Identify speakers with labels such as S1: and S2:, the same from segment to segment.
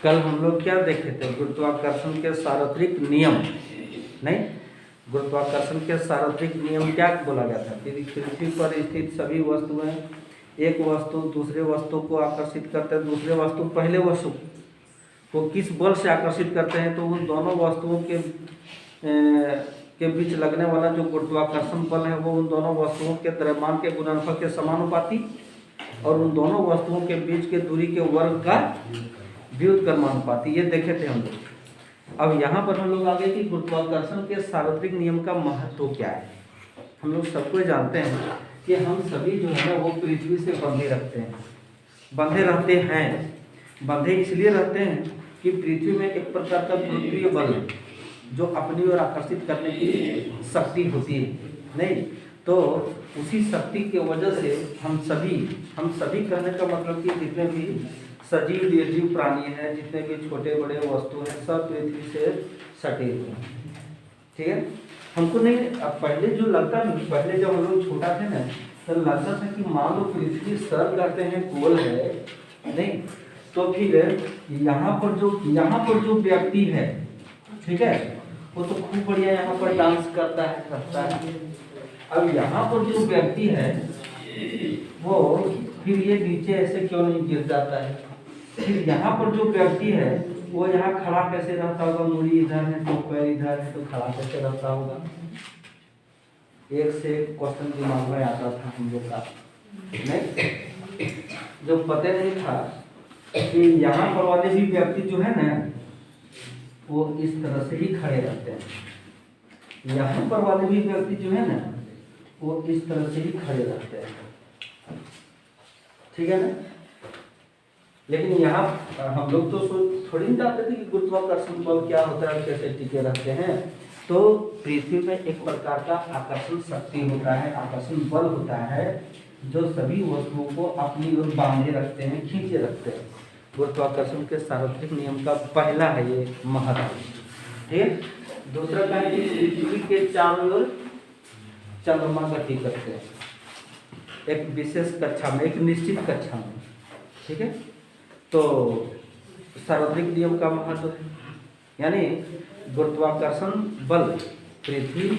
S1: कल हम लोग क्या देखे थे? गुरुत्वाकर्षण के सार्वत्रिक नियम। नहीं, गुरुत्वाकर्षण के सार्वत्रिक नियम क्या बोला गया था? पृथ्वी पर स्थित सभी वस्तुएं, एक वस्तु दूसरे वस्तु को आकर्षित करते हैं, दूसरे वस्तु पहले वस्तु को किस बल से आकर्षित करते हैं? तो उन दोनों वस्तुओं के बीच लगने वाला जो गुरुत्वाकर्षण बल है वो उन दोनों वस्तुओं के द्रव्यमान के गुणनफल के समानुपाती और उन दोनों वस्तुओं के बीच के दूरी के वर्ग का व्युत्क्रमानुपाती। ये देखे थे हम लोग। अब यहाँ पर हम लोग आगे कि गुरुत्वाकर्षण के सार्वत्रिक नियम का महत्व क्या है। हम लोग सबको जानते हैं कि हम सभी जो है ना वो पृथ्वी से बंधे रहते हैं। बंधे इसलिए रहते हैं कि पृथ्वी में एक प्रकार का गुरुत्वीय बल है जो अपनी ओर आकर्षित करने की शक्ति होती है। नहीं तो उसी शक्ति की वजह से हम सभी कहने का मतलब कि जितने भी सजीव निर्जीव प्राणी हैं, जितने भी छोटे बड़े वस्तु हैं, सब पृथ्वी से सटे हुए हैं। ठीक है, हमको नहीं पहले जो लगता था, पहले जब हम लोग छोटा थे ना तो लगता था कि मान लो पृथ्वी सर करते हैं गोल है, नहीं तो फिर यहाँ पर जो व्यक्ति है, ठीक है, वो तो खूब बढ़िया यहाँ पर डांस करता है। अब यहाँ पर जो व्यक्ति है वो फिर ये नीचे ऐसे क्यों नहीं गिर जाता है? फिर यहाँ पर जो व्यक्ति है वो यहाँ खड़ा कैसे रहता होगा? मुड़ी इधर है तो पैर इधर है तो खड़ा कैसे रहता होगा? एक से एक क्वेश्चन दिमाग में आता था हम लोग का, नहीं जो पता नहीं था कि यहाँ पर वाले भी व्यक्ति जो है ना वो इस तरह से ही खड़े रहते हैं। यहाँ पर वाले भी व्यक्ति जो है ना वो इस तरह से ही खड़े रहते हैं। ठीक है ना? लेकिन यहाँ हम लोग तो थोड़ी नहीं जानते थे कि गुरुत्वाकर्षण बल क्या होता है, कैसे टिके रहते हैं। तो पृथ्वी में एक प्रकार का आकर्षण शक्ति होता है, आकर्षण बल होता है जो सभी वस्तुओं को अपनी ओर बांधे रखते हैं, खींचे रखते हैं। गुरुत्वाकर्षण के सार्वत्रिक नियम का पहला है ये महत्व। ठीक, दूसरा क्या है कि पृथ्वी के चारों ओर चंद्रमा गति करते हैं एक विशेष कक्षा में, एक निश्चित कक्षा में। ठीक है, तो सार्वत्रिक नियम का महत्व है, यानी गुरुत्वाकर्षण बल, पृथ्वी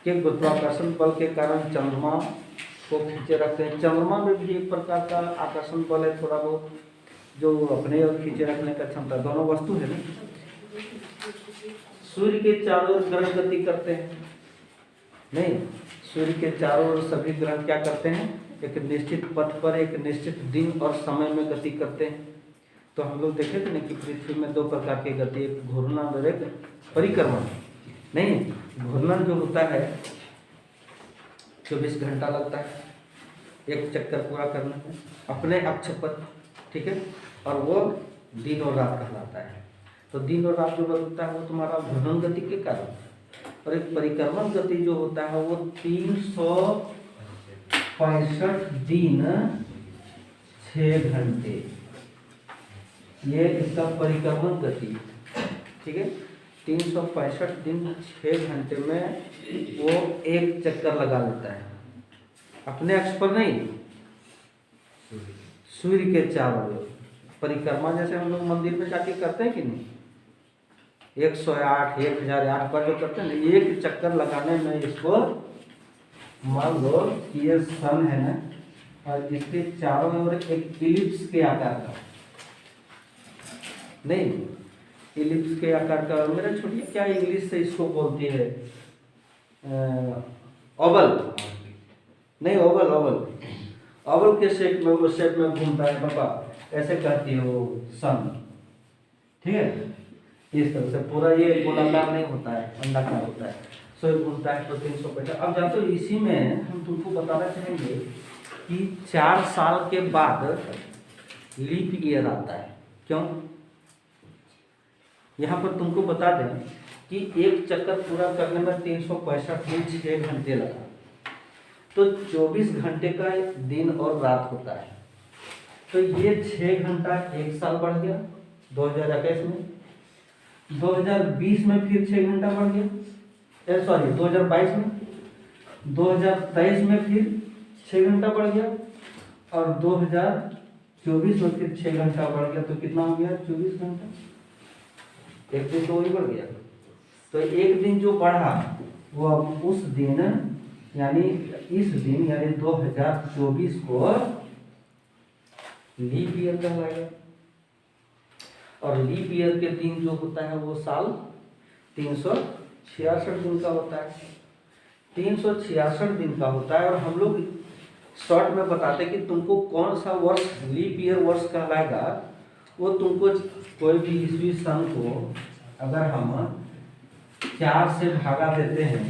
S1: के गुरुत्वाकर्षण बल के कारण चंद्रमा को खींचे रखते हैं। चंद्रमा में भी एक प्रकार का आकर्षण बल है थोड़ा बहुत, जो अपने और खींचे रखने का क्षमता, दोनों वस्तु है ना। सूर्य के चारों ओर ग्रह गति करते हैं, नहीं सूर्य के चारों ओर सभी ग्रह क्या करते हैं? एक निश्चित पथ पर एक निश्चित दिन और समय में गति करते हैं। तो हम लोग देखे थे ना कि पृथ्वी में दो प्रकार की गति, एक घूर्णन और एक परिक्रमण। नहीं, घूर्णन जो होता है 24 घंटा लगता है एक चक्कर पूरा करने में अपने अक्ष पर, ठीक है, और वो दिन और रात कहलाता है। तो दिन और रात जो बदलता है वो तुम्हारा घूर्णन गति के कारण, और एक परिक्रमण गति जो होता है वो 365 दिन 6 घंटे, ये इसका परिक्रमण गति। ठीक है, 365 दिन 6 घंटे में वो एक चक्कर लगा लेता है, अपने अक्ष पर नहीं, सूर्य के चारों ओर परिक्रमा। जैसे हम लोग मंदिर में जाके करते हैं कि नहीं, 108 1008 पर जो करते हैं ना, एक चक्कर लगाने में इसको मान लो कि ये सन है ना, और इसके चारों ओर एक इलिप्स के आकार का, नहीं इलिप्स के आकार का, मेरा छोड़िए क्या इंग्लिश से इसको बोलती है, ओवल, नहीं ओवल के शेप में, वो शेप में घूमता है पापा, ऐसे कहती है वो सन। ठीक है, इस तरह से पूरा ये गोलाकार नहीं होता है, अंडाकार होता है, सो घूमता है। तो 365। अब जानते हो इसी में हम तुमको बताना चाहेंगे कि 4 साल के बाद लीप ईयर आता है। क्यों? यहाँ पर तुमको बता दें कि एक चक्कर पूरा करने में 365 दिन 6 घंटे लगा, तो 24 घंटे का दिन और रात होता है। तो ये 6 घंटा एक साल बढ़ गया 2021 में, 2020 में फिर 6 घंटा बढ़ गया, सॉरी 2022 में, 2023 में फिर 6 घंटा बढ़ गया, और 24 और फिर 6 घंटा बढ़ गया तो कितना हो गया 24 घंटा, एक दिन तो वही बढ़ गया। तो एक दिन जो बढ़ा वो अब उस दिन यानी इस दिन यानी 2024 को लीप ईयर कहलाएगा। और लीप ईयर के दिन जो होता है वो साल 366 दिन का होता है, 366 दिन का होता है। और हम लोग शॉर्ट में बताते कि तुमको कौन सा वर्ष लीप ईयर वर्ष कहलाएगा। वो तुमको कोई भी ईस्वी सन को अगर हम 4 से भागा देते हैं,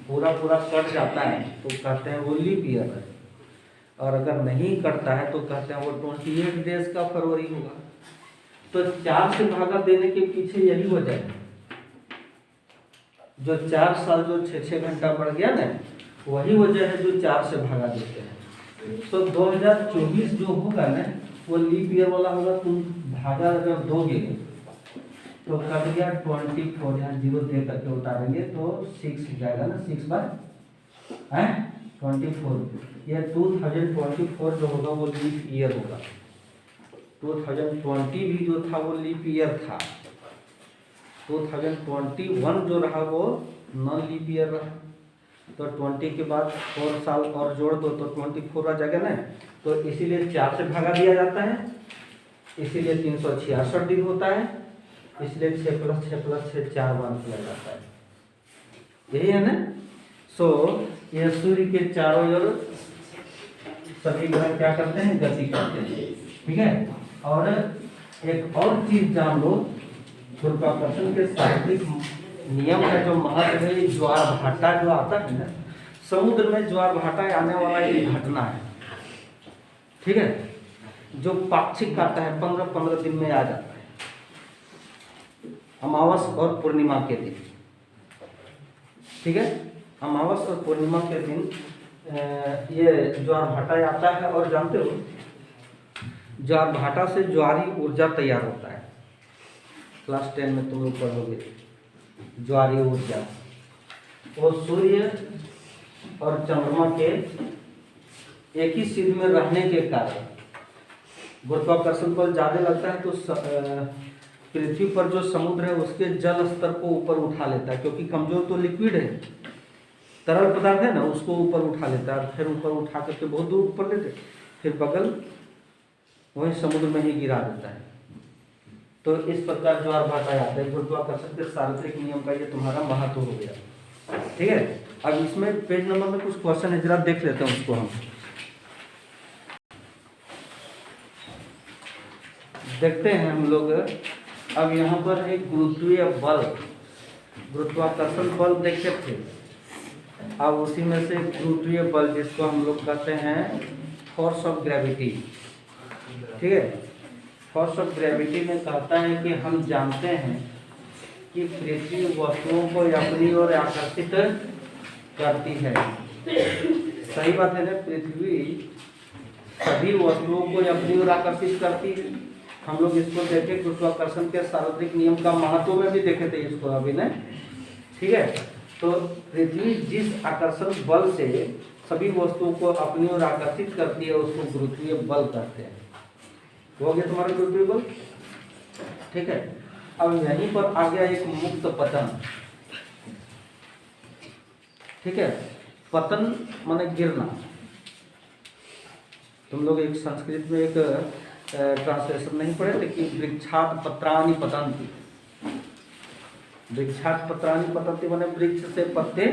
S1: पूरा पूरा कट जाता है तो कहते हैं वो लीप ईयर है। और अगर नहीं कटता है तो कहते हैं वो 28 डेज का फरवरी होगा। तो 4 से भागा देने के पीछे यही वजह है, जो 4 साल जो 6-6 घंटा बढ़ गया ना, वही वजह है जो 4 से भागा देते हैं। तो 2024 जो होगा ना वो लीप ईयर वाला होगा। तुम भागा अगर दोगे तो कट गया 24, यहाँ 0 दे करके उतारेंगे तो 6 जाएगा ना, 6 बार 24। ये 2024 जो होगा वो लीप ईयर होगा। 2020 भी जो था वो लीप ईयर था। 2021 जो रहा वो नॉन लीप ईयर रहा। तो 20 के बाद 4 साल और जोड़ दो तो 24 आ जाएगा ना। तो इसीलिए 4 से भागा दिया जाता है, इसीलिए 366 दिन होता है, इसलिए 6 + 6 + 6 4 बार किया जाता है। यही है ना। सो ये सूर्य के चारों ओर सभी ग्रह क्या करते हैं, गति करते हैं। ठीक है। और एक और चीज जान लो, गुरुत्वाकर्षण के शारीरिक नियम का जो महत्व है, ज्वार भाटा जो आता है ना समुद्र में, ज्वार भाटा आने वाला एक घटना है। ठीक है। जो पाक्षिक आता है 15-15 दिन में आ जाता है, अमावस और पूर्णिमा के दिन। ठीक है। अमावस और पूर्णिमा के दिन ये ज्वार भाटा आता है। और जानते हो ज्वार भाटा से ज्वारी ऊर्जा तैयार होता है। क्लास 10 में तुम लोग पढ़ोगे ज्वारी ऊर्जा। वो सूर्य और चंद्रमा के एक ही सिर में रहने के कारण गुरुत्वाकर्षण बल ज़्यादा लगता है, तो पृथ्वी पर जो समुद्र है उसके जल स्तर को ऊपर उठा लेता है, क्योंकि कमजोर तो लिक्विड है, तरल पदार्थ है ना, उसको ऊपर उठा लेता है। फिर ऊपर उठा करके बहुत दूर ऊपर लेते, फिर बगल वही समुद्र में ही गिरा देता है। तो इस प्रकार ज्वार भाटा आता है। गुरुत्वाकर्षण के शारीरिक नियम का ये तुम्हारा महत्व हो गया। ठीक है। अब इसमें पेज नंबर में कुछ क्वेश्चन है, जरा देख लेते हैं उसको। हम देखते हैं हम लोग। अब यहाँ पर एक गुरुत्वीय बल, गुरुत्वाकर्षण बल देखे थे। अब उसी में से गुरुत्वीय बल जिसको हम लोग कहते हैं फोर्स ऑफ ग्रेविटी। ठीक है। फोर्स ऑफ ग्रेविटी में कहता है कि हम जानते हैं कि पृथ्वी वस्तुओं को अपनी ओर आकर्षित करती है। सही बात है ना, पृथ्वी सभी वस्तुओं को अपनी ओर आकर्षित करती है। हम लोग इसको देखे गुरुत्वाकर्षण के शारीरिक नियम का महत्व में भी देखे थे इसको अभी ने। ठीक है। तो पृथ्वी जिस आकर्षण बल से सभी वस्तुओं को अपनी ओर आकर्षित करती है उसको गुरुत्वीय बल कहते हैं। हो गया तुम्हारा गुरुत्वीय बल। ठीक है। अब यहीं पर आ गया एक मुक्त पतन। ठीक है। पतन माने गिरना। तुम लोग एक संस्कृत में एक ट्रांसलेशन नहीं पढ़े थे कि वृक्षात पत्राणि पतन्ति। वृक्षात पत्राणि पतन्ति माने वृक्ष से पत्ते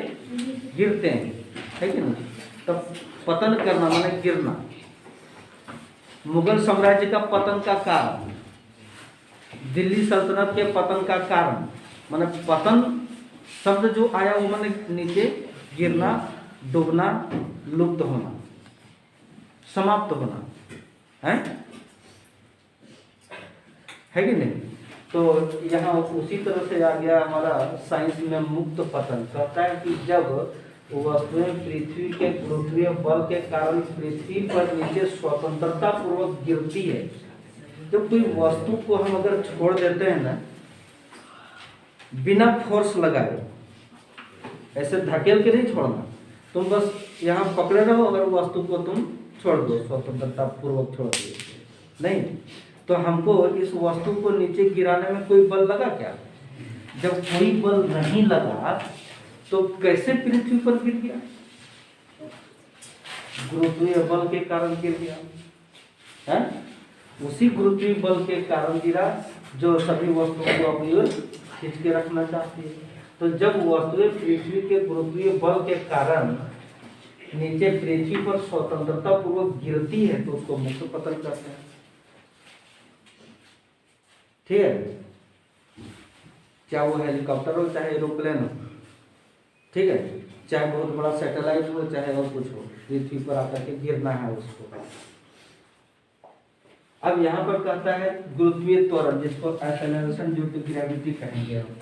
S1: गिरते हैं, है कि नहीं। तब पतन करना माने गिरना। मुगल साम्राज्य का पतन का कारण, दिल्ली सल्तनत के पतन का कारण, माने पतन शब्द जो आया वो माने नीचे गिरना, डूबना, लुप्त होना, समाप्त होना, है कि नहीं। तो यहाँ उसी तरह से आ गया हमारा साइंस में मुक्त पतन। कहता है कि जब वस्तुएं पृथ्वी के गुरुत्वीय बल के कारण पृथ्वी पर नीचे स्वतंत्रता पूर्वक गिरती है। जब कोई वस्तु को हम अगर छोड़ देते हैं ना बिना फोर्स लगाए, ऐसे धकेल के नहीं छोड़ना, तुम बस यहाँ पकड़े रहो, अगर वस्तु को तुम छोड़ दो, स्वतंत्रता पूर्वक छोड़ दिए, नहीं, तो हमको इस वस्तु को नीचे गिराने में कोई बल लगा क्या? जब कोई बल नहीं लगा तो कैसे पृथ्वी पर गिर गया? गुरुत्वीय बल के कारण गिर गया है। उसी गुरुत्वीय बल के कारण गिरा जो सभी वस्तुओं को अपनी ओर खींच के रखना चाहती है। तो जब वस्तुएं पृथ्वी के गुरुत्वीय बल के कारण नीचे पृथ्वी पर स्वतंत्रता पूर्वक गिरती है तो उसको मुक्त पतन कहते हैं। ठीक है, चाहे वो हेलीकॉप्टर हो चाहे एरोप्लेन हो, ठीक है, चाहे बहुत बड़ा सैटेलाइट हो चाहे और कुछ हो, पृथ्वी पर आकर के गिरना है उसको। अब यहाँ पर कहता है गुरुत्वीय त्वरण, जिसको एक्सेलरेशन ड्यू टू ग्रेविटी कहेंगे हम।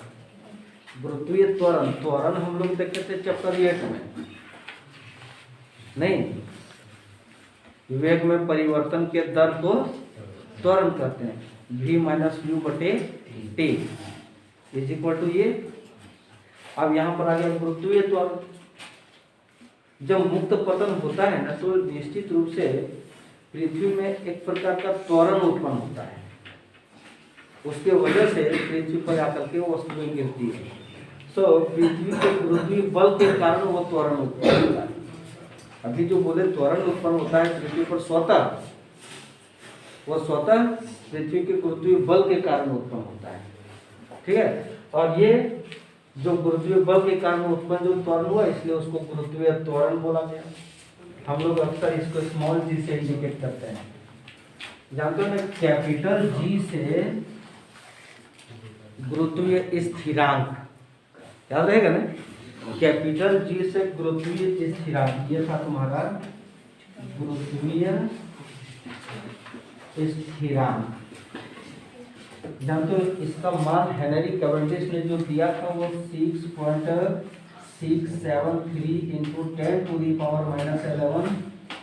S1: गुरुत्वीय त्वरण, त्वरण हम लोग देखे थे चैप्टर 8 में, नहीं, वेग में परिवर्तन के दर को त्वरण कहते हैं। v माइनस यू बटे टी इज इक्वल टू ये। अब यहाँ पर आ गया गुरुत्वीय त्वरण। जब मुक्त पतन होता है ना तो निश्चित रूप से पृथ्वी में एक प्रकार का त्वरण उत्पन्न होता है, उसके वजह से पृथ्वी पर आकर के वस्तुएं गिरती है। सो पृथ्वी के गुरुत्वीय बल के कारण वो त्वरण उत्पन्न होता है। अभी जो बोले त्वरण उत्पन्न होता है पृथ्वी पर स्वतः, वो स्वतः पृथ्वी के गुरुत्वीय बल के कारण उत्पन्न होता है। ठीक है, और ये जो गुरुत्वीय बल के कारण उत्पन्न जो त्वरण हुआ इसलिए उसको गुरुत्वीय त्वरण बोला गया। हम लोग अक्सर इसको स्मॉल जी से इंडिकेट करते हैं। जानते हो ना, कैपिटल जी से गुरुत्वीय स्थिरांक याद रहेगा ना, कैपिटल जी से गुरुत्वीय स्थिरांक, ये था तुम्हारा गुरुत्वीय स्थिरांक। जानते हो इसका मान हेनरी कैवेंडिश ने जो दिया था वो 6.673 into 10 to the power minus 11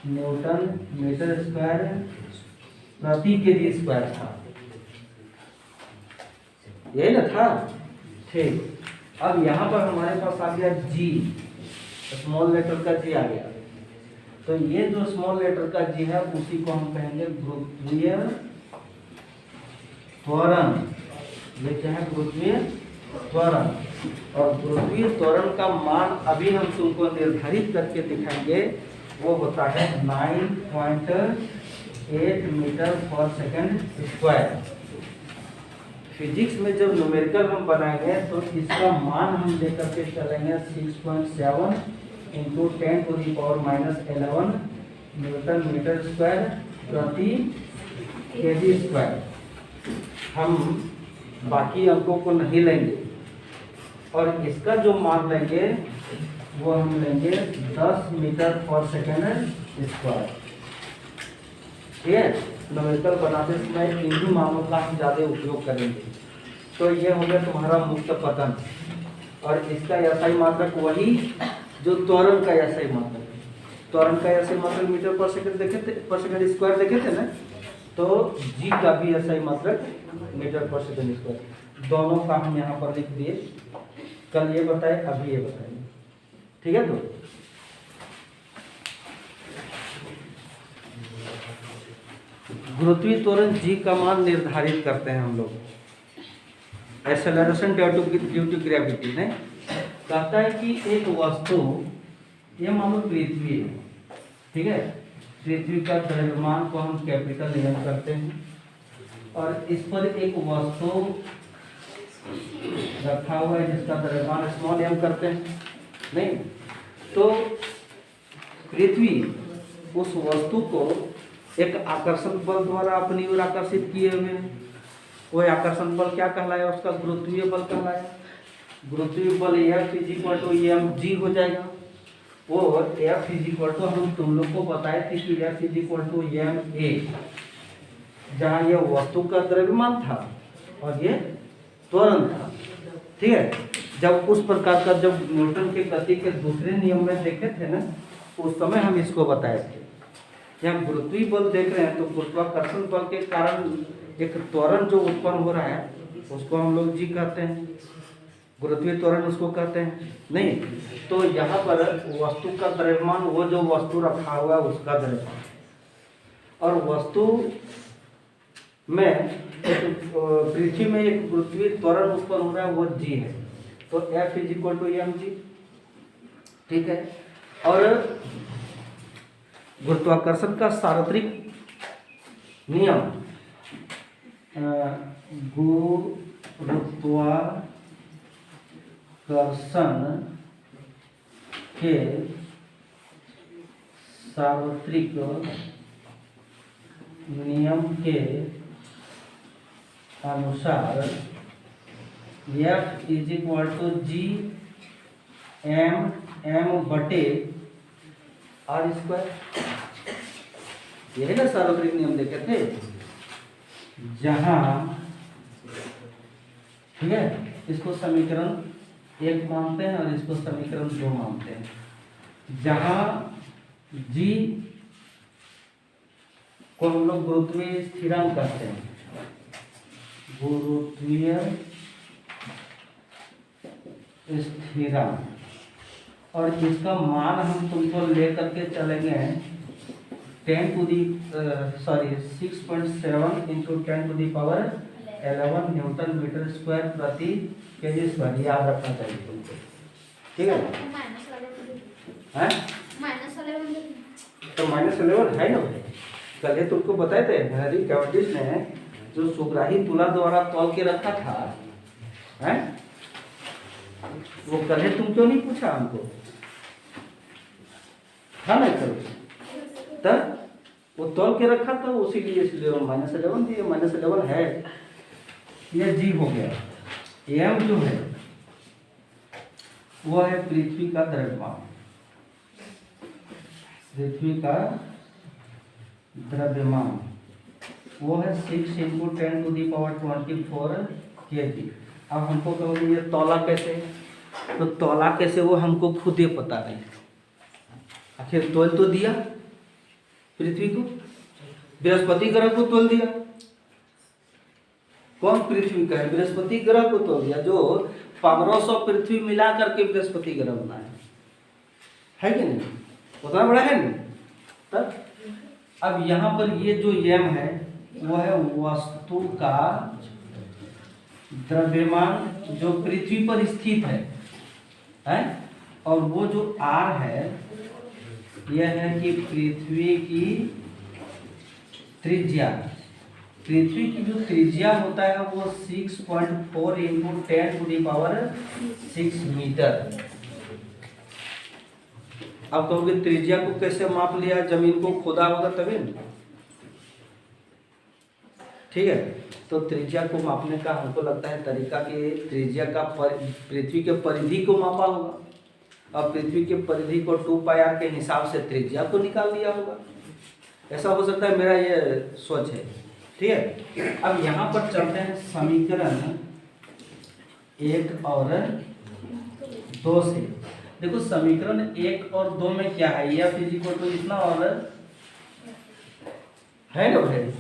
S1: newton metre square प्रति केजी स्क्वायर था। यही ना था। ठीक, अब यहाँ पर हमारे पास आ गया जी, स्मॉल लेटर का जी आ गया। तो ये जो स्मॉल लेटर का जी है उसी को हम कहेंगे गुरुत्वीय त्वरण। ये क्या है? गुरुत्वीय त्वरण। और गुरुत्वीय त्वरण का मान अभी हम तुमको निर्धारित करके दिखाएंगे, वो होता है 9.8 मीटर पर सेकंड स्क्वायर। फिजिक्स में जब न्यूमेरिकल हम बनाएंगे तो इसका मान हम लेकर के चलेंगे 6.7 into 10 to the power minus 11 newton metre square प्रति केजी स्क्वायर। हम बाकी अंकों को नहीं लेंगे और इसका जो मान लेंगे वो हम लेंगे 10 मीटर पर सेकेंड स्क्वायर। ठीक है, न्यूमेरिकल बनाते समय इन्हीं मानों का हम ज़्यादा उपयोग करेंगे। तो ये हो गया तुम्हारा मुक्त पतन, और इसका एसआई मात्रक वही जो त्वरण का एसआई मात्रक। त्वरण का एसआई मात्रक मीटर पर सेकंड देखे थे, पर सेकंड स्क्वायर देखे थे ना, तो जी का भी एसआई मात्रक मीटर पर सेकंड स्क्वायर। दोनों का हम यहाँ पर लिख दिए, कल ये बताए अभी ये बताएंगे। ठीक है, तो गुरुत्वीय त्वरण जी का मान निर्धारित करते हैं हम लोग। एक्सेलरेशन ड्यू टू ग्रेविटी ने कहता है कि एक वस्तु, ये मान लो पृथ्वी है, ठीक है, पृथ्वी का द्रव्यमान को हम कैपिटल एम करते हैं और इस पर एक वस्तु रखा हुआ है जिसका द्रव्यमान स्मॉल एम करते हैं। नहीं, तो पृथ्वी उस वस्तु को एक आकर्षण बल द्वारा अपनी ओर आकर्षित किए हुए हैं। वो आकर्षण बल क्या कहलाया? उसका गुरुत्वीय बल कहलाया। गुरुत्वीय बल F is equal to mg हो जाएगा। वो F इज इक्वल टू हम तुम लोग को बताए थे कि F is equal to ma, जहाँ ये वस्तु का द्रव्यमान था और ये त्वरण था। ठीक है, जब उस प्रकार का जब न्यूटन के गति के दूसरे नियम में देखे थे ना, उस समय हम इसको बताए थे। यहाँ गुरुत्वीय बल देख रहे हैं तो गुरुत्वाकर्षण बल के कारण एक त्वरण जो उत्पन्न हो रहा है उसको हम लोग जी कहते हैं, गुरुत्वीय त्वरण उसको कहते हैं। नहीं, तो यहाँ पर वस्तु का द्रव्यमान, वो जो वस्तु रखा हुआ है उसका द्रव्यमान, और वस्तु में पृथ्वी में एक पृथ्वी त्वरण उत्पन्न हो रहा है, वो जी है, तो F is equal to M G. ठीक है, और गुरुत्वाकर्षण का सार्वत्रिक नियम, गुरुत्वाकर्षण के सार्वत्रिक नियम के अनुसार F is equal to G M बटे आर स्क्वायर। यही ना सार्वत्रिक नियम देखे थे, जहां, ठीक है, इसको समीकरण 1 मानते हैं और इसको समीकरण 2 मानते हैं। जहां जी को हम लोग गुरुत्वीय स्थिरांक कहते हैं, गुरुत्वीय स्थिरांक, और इसका मान हम तुमको लेकर के चलेंगे 6.7 इंटू 10⁻11 न्यूटन मीटर स्क्वायर प्रति केजी स्क्वायर, याद रखना चाहिए तुमको। ठीक है, तो -11 है ना, कल तुमको बताए थे हेनरी कैवेंडिश ने, जो सुग्राही तुला द्वारा तौल के रखा था, हैं? वो कल तुम क्यों नहीं पूछा हमको, था ना? कल तब वो तौल के रखा था, उसी लिए इसलिए -11 दिए। -11 है, ये जी हो गया। एम जो है वो है पृथ्वी का द्रव्यमान, पृथ्वी का द्रव्यमान, वो है 6 × 10⁻24 kg। अब हमको कहोगे ये तौला कैसे, तो तौला कैसे वो हमको खुद ही पता नहीं। आखिर तौल तो दिया पृथ्वी को, बृहस्पति ग्रह को तौल दिया। कौन पृथ्वी का है? बृहस्पति ग्रह को तौल दिया, जो 1500 पृथ्वी मिला करके बृहस्पति ग्रह बना है कि नहीं? उतना बड़ा है नहीं? तब अब यहाँ पर ये जो यम है वो है वस्तु का द्रव्यमान जो पृथ्वी पर स्थित है? और वो जो आर है यह है कि पृथ्वी की त्रिज्या, पृथ्वी की जो त्रिज्या होता है वो 6.4 × 10⁻6 मीटर। अब कहोगे त्रिज्या को कैसे माप लिया, जमीन को खोदा होगा तभी। ठीक है, तो त्रिज्या को मापने का हमको लगता है तरीका कि त्रिज्या का पृथ्वी के परिधि को मापा होगा, और पृथ्वी के परिधि को 2πr के हिसाब से त्रिज्या को निकाल लिया होगा। ऐसा हो सकता है, मेरा ये सोच है। ठीक है, अब यहाँ पर चलते हैं समीकरण 1 और 2 से। देखो समीकरण 1 और 2 में क्या है, F इज इक्वल टू इतना और है ना भाई।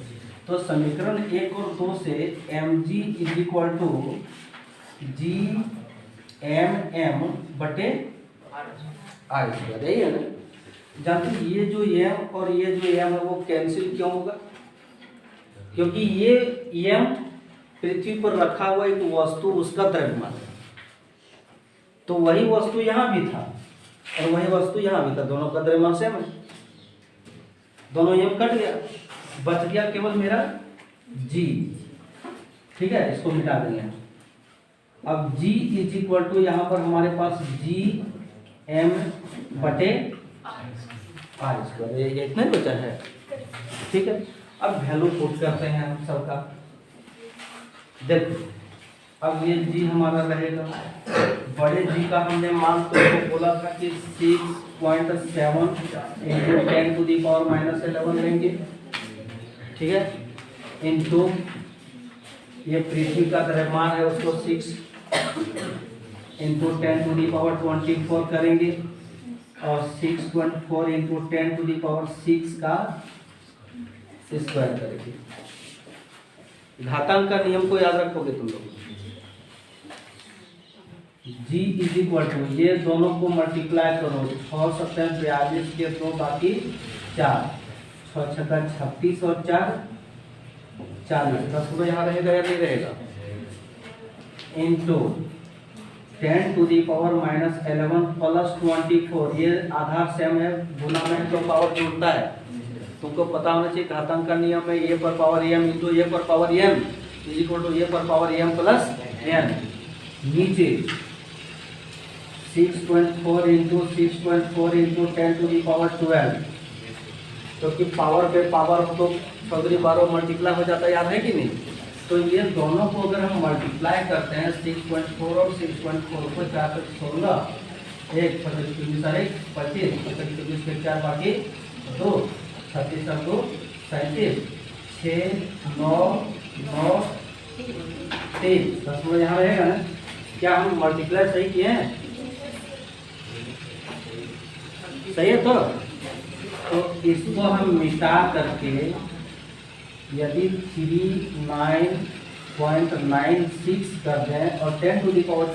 S1: तो समीकरण 1 और 2 से mg is equal to GMm बटे r स्क्वायर, यही है ना। जानते ये जो m और ये जो m है वो कैंसिल क्यों होगा? क्योंकि ये m पृथ्वी पर रखा हुआ एक वस्तु, उसका द्रव्यमान है, तो वही वस्तु यहाँ भी था और वही वस्तु यहाँ भी था, दोनों का द्रव्यमान सेम है, दोनों m कट गया, बच गया केवल मेरा g। ठीक है, इसको मिटा देंगे। अब g इज इक्वल टू यहाँ पर हमारे पास GM बटे r स्क्वायर, ये इतना ही बचा है। ठीक है, अब वैल्यू पुट करते हैं हम सबका। देखो अब ये g हमारा रहेगा, बड़े g का हमने मान तो बोला था कि 6.7 × 10⁻11 लेंगे। ठीक है, इनटू ये पृथ्वी का द्रव्यमान है उसको 6 × 10⁻24 करेंगे, और 6.4 × 10⁻6 का स्क्वायर करेंगे। घातांक का नियम को याद रखोगे तुम लोग। g इज इक्वल टू, ये दोनों को मल्टीप्लाई करो, 6 × 42 के 2 बाकी 4, 6 × 36 और 4 40, 10 यहाँ रहेगा या नहीं रहेगा, into 10 to the power minus 11 plus 24, ये आधार सेम है, गुना में तो पावर जुड़ता है। तुमको पता होना चाहिए घातांक का नियम है, ए पर पावर एम इंटू ए पर power M is equal to A पर पावर एम प्लस एन। नीचे 6.4 into 6.4 into 10 to the power 12, क्योंकि पावर पे पावर तो सगरी बारो मल्टीप्लाई हो जाता है, याद है कि नहीं। तो ये दोनों को अगर हम मल्टीप्लाई करते हैं 6.4 और 6.4 को 4 से 16, 1 25 25 के 4 बाकी 2 36 2 37 6 9 9 3 10 यहाँ रहेगा ना। क्या हम मल्टीप्लाई सही किए हैं? सही है। तो इसको हम मिटा करके यदि 39.96 कर दें और 10 टू दी पावर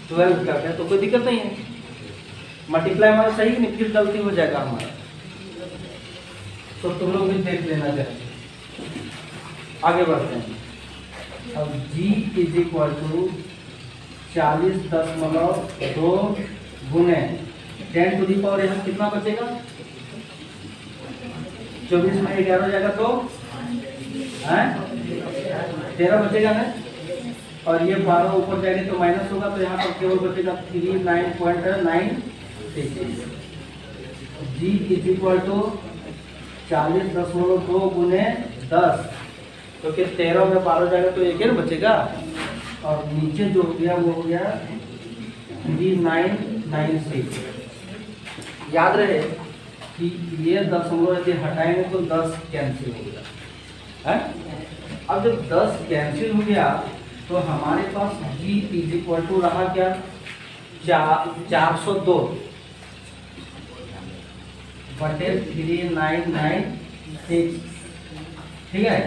S1: 12 कर दें तो कोई दिक्कत नहीं है। मल्टीप्लाई हमारा सही नहीं, फिर गलती हो जाएगा हमारा। तो तुम लोग भी देख लेना चाहिए। आगे बढ़ते हैं। अब g इज इक्वल टू 40.2 गुने 10 टू दी पावर यहाँ कितना बचेगा, 24 में 11 हो जाएगा तो 13 बचेगा ना। और ये 12 ऊपर जाएंगे तो माइनस होगा, तो यहाँ पर केवल बचेगा 39.96। जी इज इक्वल टू 40.2 गुने 10, क्योंकि 13 में 12 जाएगा तो 1 बचेगा। और नीचे जो हो गया वो हो गया 3996। याद रहे कि ये दशमलव यदि हटाएंगे तो 10 कैंसिल हो गया है। अब जब 10 कैंसिल हो गया तो हमारे पास g इज इक्वल टू रहा क्या, 402 बटे 3996। ठीक है।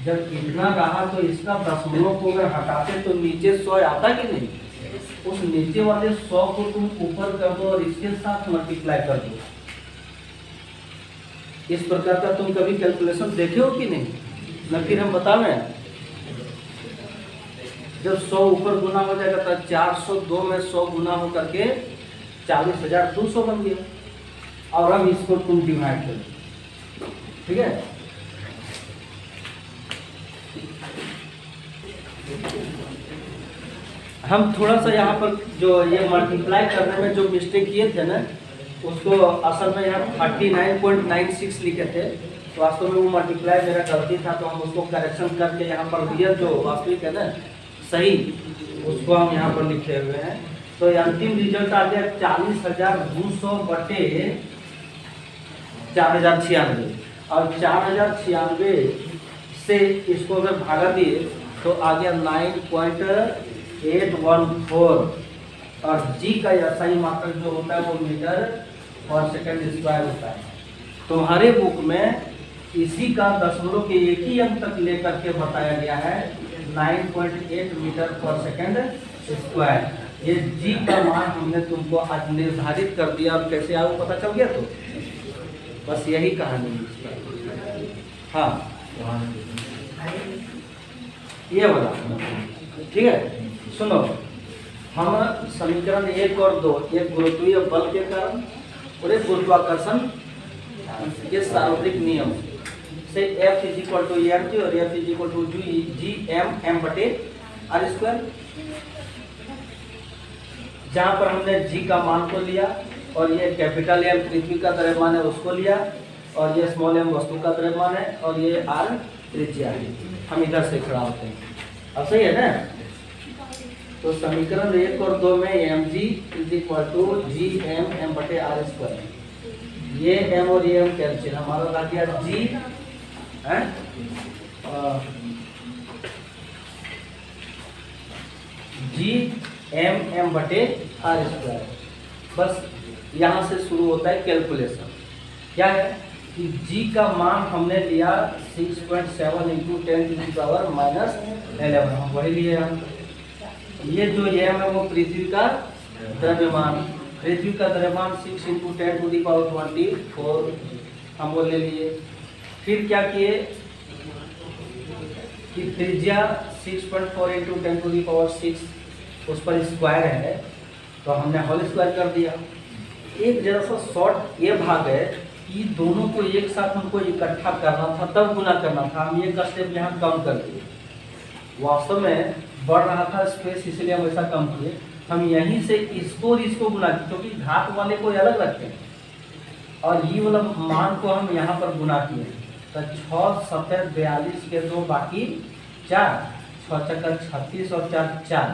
S1: जब इतना रहा तो इसका दशमलव को अगर हटाते तो नीचे 100 आता कि नहीं। उस नीचे वाले 100 को तुम ऊपर कर दो और इसके साथ मल्टीप्लाई कर दो। इस प्रकार का तुम कभी कैलकुलेशन देखे हो कि नहीं, न फिर हम बतावें। जब 100 ऊपर गुना हो जाएगा तो 402 में 100 गुना हो करके 40,200 बन गया। और अब इसको तुम डिवाइड करो। ठीक है। हम थोड़ा सा यहाँ पर जो ये मल्टीप्लाई करने में जो मिस्टेक किए थे ना, उसको असल में यहाँ 39.96 लिखे थे। तो वास्तव में वो मल्टीप्लाई मेरा गलती था, तो हम उसको करेक्शन करके यहाँ पर रियल जो वास्तविक है ना सही, उसको हम यहाँ पर लिखे हुए हैं। तो अंतिम रिजल्ट आ गया 40,200 बटे 4096। और 4096 से इसको अगर भागा दिए तो आ गया 9.814। और जी का सही मात्रक जो होता है वो मीटर पर सेकंड स्क्वायर होता है। तुम्हारे बुक में इसी का दशमलव के एक ही अंक तक लेकर के बताया गया है 9.8 मीटर पर सेकंड स्क्वायर। ये जी का मान हमने तुमको आज निर्धारित कर दिया। और कैसे आया वो पता चल गया। तो बस यही कहानी है। हाँ ये वाला ठीक है। सुनो, हम समीकरण 1 और 2, एक गुरुत्वीय बल के कारण और एक गुरुत्वाकर्षण के सार्वत्रिक नियम से F is equal to M G और F is equal to G M बटे आर स्क्वायर, जहाँ पर हमने जी का मान को लिया और ये कैपिटल एम पृथ्वी का द्रव्यमान है उसको लिया, और ये स्मॉल एम वस्तु का द्रव्यमान है, और ये आर त्रिज्या है। हम इधर से खड़ा होते हैं। अब सही है ना। तो समीकरण 1 और 2 में M G is equal to G M बटे आर स्क्वायर। ये एम और ये एम कैंसिल, हमारा रह गया जी है जी एम बटे आर स्क्वायर। बस यहाँ से शुरू होता है कैलकुलेशन। क्या है कि g का मान हमने लिया 6.7 into 10 to the power minus 11, हम वही लिए हम। ये जो m है वो पृथ्वी का द्रव्यमान, पृथ्वी का द्रव्यमान 6 इंटू 10 टू द पावर 24 हम वो ले लिए। फिर क्या किए, कि त्रिज्या 6.4 इंटू 10⁻6 उस पर स्क्वायर है, तो हमने होल स्क्वायर कर दिया। एक जरा सा शॉर्ट ये भाग है कि दोनों को एक साथ हमको इकट्ठा करना था, तब गुना करना था। हम एक स्टेप यहाँ कम कर दिए, वास्तव में बढ़ रहा था स्पेस, इसलिए हम ऐसा कम किए। हम यहीं से इसको और इसको गुना किए, क्योंकि घात वाले को अलग रखते हैं और ये वाला मान को हम यहाँ पर गुना किए। तो 6 7 42 के 2 बाकी 4, 6 चक्कर 36 और 4 4।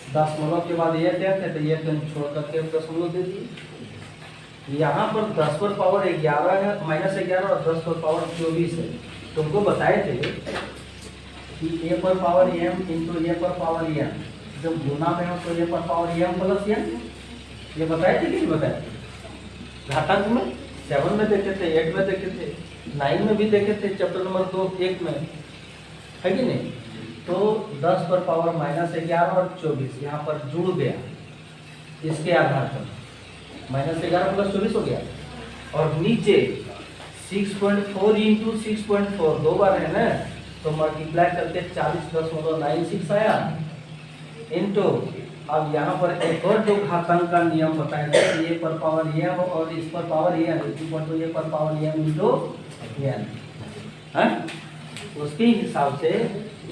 S1: दशमलव के बाद ये क्या थे, तो ये छोड़ करके दशमलव दे दिए। यहाँ पर 10 पर पावर 11 है, -11 और 10 पर पावर 24 है। तुमको बताए थे कि a पर पावर m इंटू a पर पावर n, जब गुना में हो तो a पर पावर m प्लस n, ये बताए थे कि नहीं बताए थे? घातांक में 7 में देखे थे, 8 में देखे थे, 9 में भी देखे थे, चैप्टर नंबर 2 1 में, है कि नहीं? तो 10 पर पावर -11 और 24 यहाँ पर जुड़ गया, इसके आधार पर -11 प्लस 24 हो गया। और नीचे 6.4 इंटू 6.4 दो बार है ना, तो मल्टीप्लाई करके 40.96 आया इंटू। अब यहाँ पर एक और जो घातांक का नियम होता है, ये पर पावर m और इस पर पावर n, ये पर पावर m इंटू n, उसके हिसाब से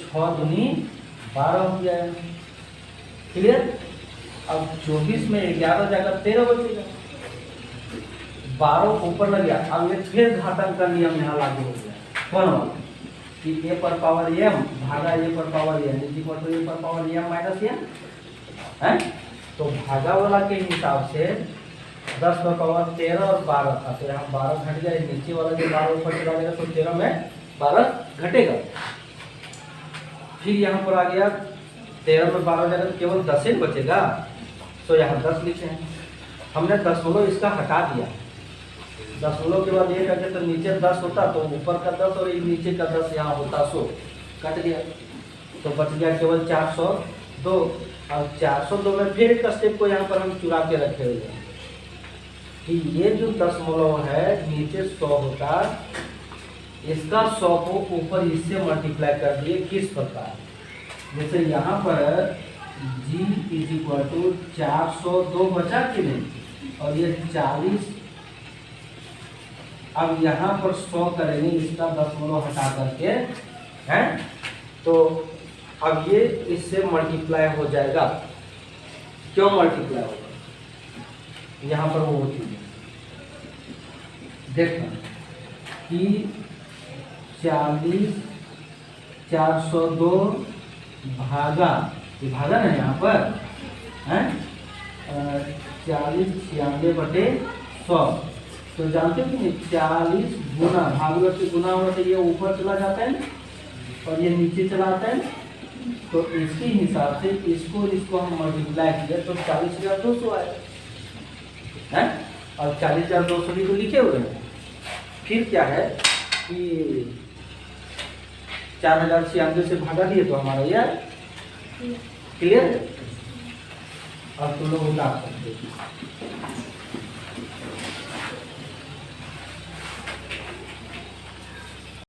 S1: 6 दूनी 12 हो गया है। क्लियर? अब 24 में 11 जाकर 13 बचेगा, 12 ऊपर लग गया। अब ये फिर घातांक का नियम यहाँ लागू हो गया, कौन वाला कि a पर पावर m भागा a पर power n equal to a पर पावर m माइनस n है। तो भागा वाला के हिसाब से 10 पर पावर 13 और 12 था, तो यहाँ 12 घट गया, नीचे वाला जो 12 ऊपर चला जाएगा तो 13 में 12 घटेगा। फिर यहाँ पर आ गया 13 में 12 जाएगा तो केवल 10 ही बचेगा, तो यहाँ 10 लिखे हैं। हमने दशमलव इसका हटा दिया, दशमलव के बाद ये करके तो नीचे 10 होता, तो ऊपर का 10 और नीचे का 10 यहाँ होता, 100 कट गया, तो बच गया केवल 402। और 402 में फिर एक स्टेप को यहाँ पर हम चुरा के रखे हुए हैं कि ये जो दशमलव है नीचे 100 होता, इसका 100 को ऊपर इससे मल्टीप्लाई कर दिए। किस प्रकार? जैसे यहाँ पर g = 402 बचा कि नहीं, और ये 40। अब यहाँ पर 100 करेंगे, इसका दशमलव हटा करके हैं, तो अब ये इससे मल्टीप्लाई हो जाएगा। क्यों मल्टीप्लाई होगा? यहाँ पर वो चीज देखना कि 40 402 भागा, ये भागा ना यहाँ पर है 40 96/100। तो जानते हो कि नहीं, 40 गुना भागवत से गुना होता है, ये ऊपर चला जाता है और ये नीचे चला आता है। तो इसके हिसाब से इसको हम मल्टीप्लाई किया तो 40,200 आया है, और 40,200 भी तो लिखे हुए हैं। फिर क्या है कि 4096 से भागा दिए तो हमारा यह क्लियर। अब तुम लोग उतार सकते